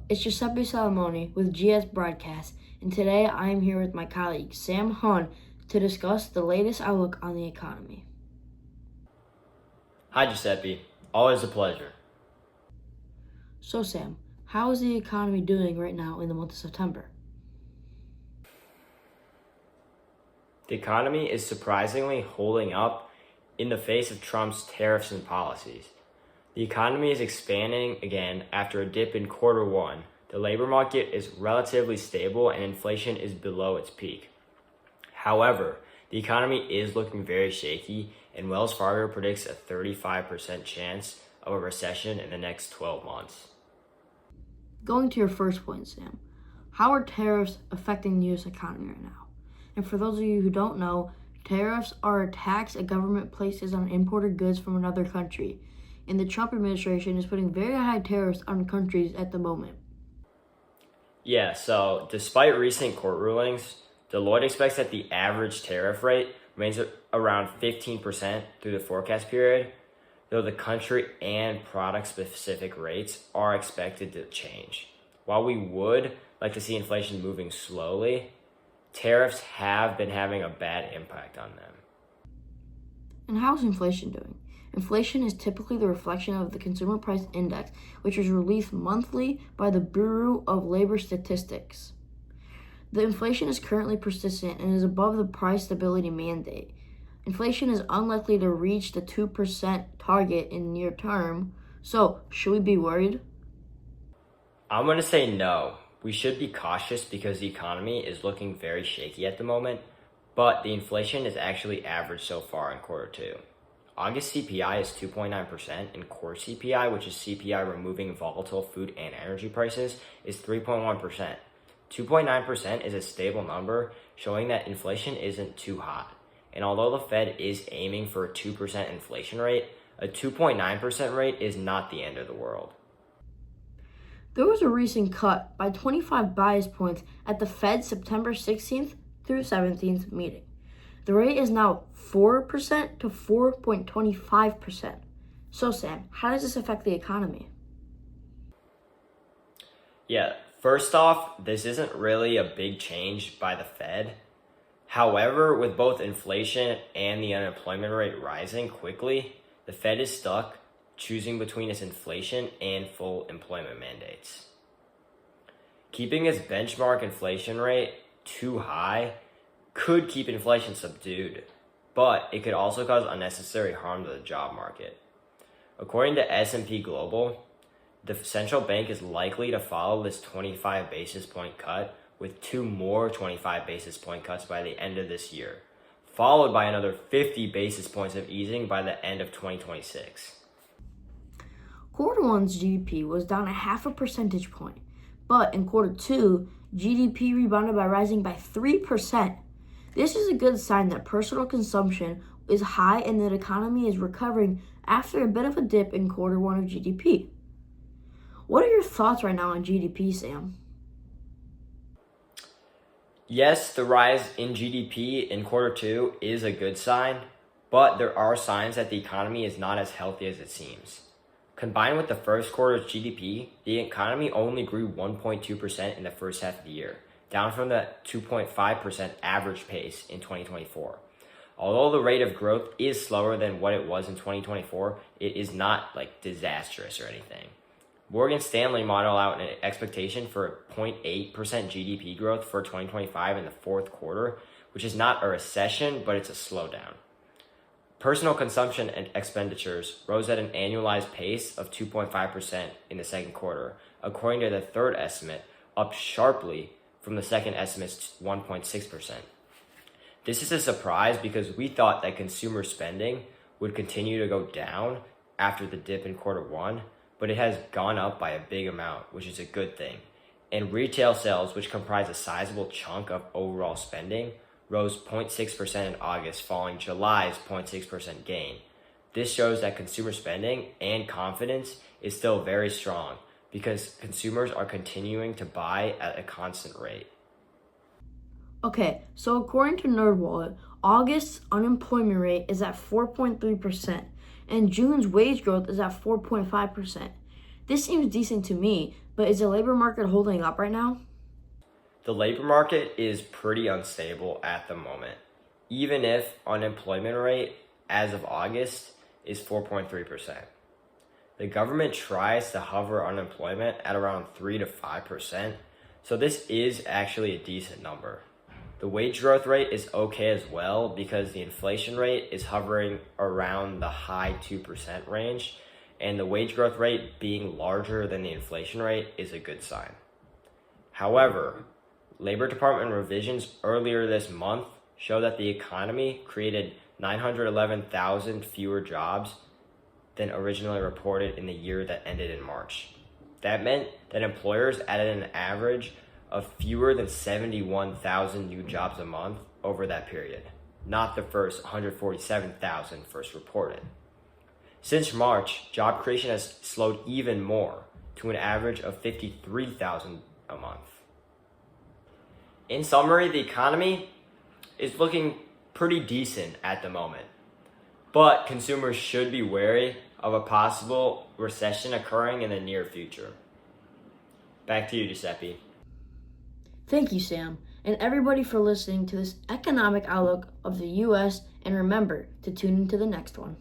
It's Giuseppe Salamone with GS Broadcast, and today I am here with my colleague Sam Hun to discuss the latest outlook on the economy. Hi Giuseppe, always a pleasure. So Sam, how is the economy doing right now in the month of September? The economy is surprisingly holding up in the face of Trump's tariffs and policies. The economy is expanding again after a dip in quarter one. The labor market is relatively stable and inflation is below its peak. However, the economy is looking very shaky, and Wells Fargo predicts a 35% chance of a recession in the next 12 months. Going to your first point, Sam, how are tariffs affecting the U.S. economy right now? And for those of you who don't know, tariffs are a tax a government places on imported goods from another country. And the Trump administration is putting very high tariffs on countries at the moment. Yeah, so despite recent court rulings, Deloitte expects that the average tariff rate remains around 15% through the forecast period, though the country and product-specific rates are expected to change. While we would like to see inflation moving slowly, tariffs have been having a bad impact on them. And how's inflation doing? Inflation is typically the reflection of the Consumer Price Index, which is released monthly by the Bureau of Labor Statistics. The inflation is currently persistent and is above the price stability mandate. Inflation is unlikely to reach the 2% target in near term, so should we be worried? I'm going to say no. We should be cautious because the economy is looking very shaky at the moment, but the inflation is actually average so far in quarter two. August CPI is 2.9%, and core CPI, which is CPI removing volatile food and energy prices, is 3.1%. 2.9% is a stable number, showing that inflation isn't too hot. And although the Fed is aiming for a 2% inflation rate, a 2.9% rate is not the end of the world. There was a recent cut by 25 basis points at the Fed's September 16th through 17th meeting. The rate is now 4% to 4.25%. So Sam, how does this affect the economy? Yeah, first off, this isn't really a big change by the Fed. However, with both inflation and the unemployment rate rising quickly, the Fed is stuck choosing between its inflation and full employment mandates. Keeping its benchmark inflation rate too high could keep inflation subdued, but it could also cause unnecessary harm to the job market. According to S&P Global, the central bank is likely to follow this 25 basis point cut with two more 25 basis point cuts by the end of this year, followed by another 50 basis points of easing by the end of 2026. Quarter one's GDP was down a half a percentage point, but in quarter two, GDP rebounded by rising by 3%. This is a good sign that personal consumption is high and that the economy is recovering after a bit of a dip in quarter one of GDP. What are your thoughts right now on GDP, Sam? Yes, the rise in GDP in quarter two is a good sign, but there are signs that the economy is not as healthy as it seems. Combined with the first quarter's GDP, the economy only grew 1.2% in the first half of the year, down from the 2.5% average pace in 2024. Although the rate of growth is slower than what it was in 2024, it is not disastrous or anything. Morgan Stanley modeled out an expectation for 0.8% GDP growth for 2025 in the fourth quarter, which is not a recession, but it's a slowdown. Personal consumption and expenditures rose at an annualized pace of 2.5% in the second quarter, according to the third estimate, up sharply from the second estimate's 1.6%. This is a surprise because we thought that consumer spending would continue to go down after the dip in quarter one, but it has gone up by a big amount, which is a good thing. And retail sales, which comprise a sizable chunk of overall spending, rose 0.6% in August, following July's 0.6% gain. This shows that consumer spending and confidence is still very strong because consumers are continuing to buy at a constant rate. Okay, so according to NerdWallet, August's unemployment rate is at 4.3%, and June's wage growth is at 4.5%. This seems decent to me, but is the labor market holding up right now? The labor market is pretty unstable at the moment, even if unemployment rate as of August is 4.3%. The government tries to hover unemployment at around 3 to 5%, so this is actually a decent number. The wage growth rate is okay as well because the inflation rate is hovering around the high 2% range, and the wage growth rate being larger than the inflation rate is a good sign. However, Labor Department revisions earlier this month show that the economy created 911,000 fewer jobs than originally reported in the year that ended in March. That meant that employers added an average of fewer than 71,000 new jobs a month over that period, not the first 147,000 first reported. Since March, job creation has slowed even more to an average of 53,000 a month. In summary, the economy is looking pretty decent at the moment, but consumers should be wary of a possible recession occurring in the near future. Back to you, Giuseppe. Thank you, Sam, and everybody for listening to this economic outlook of the U.S., and remember to tune into the next one.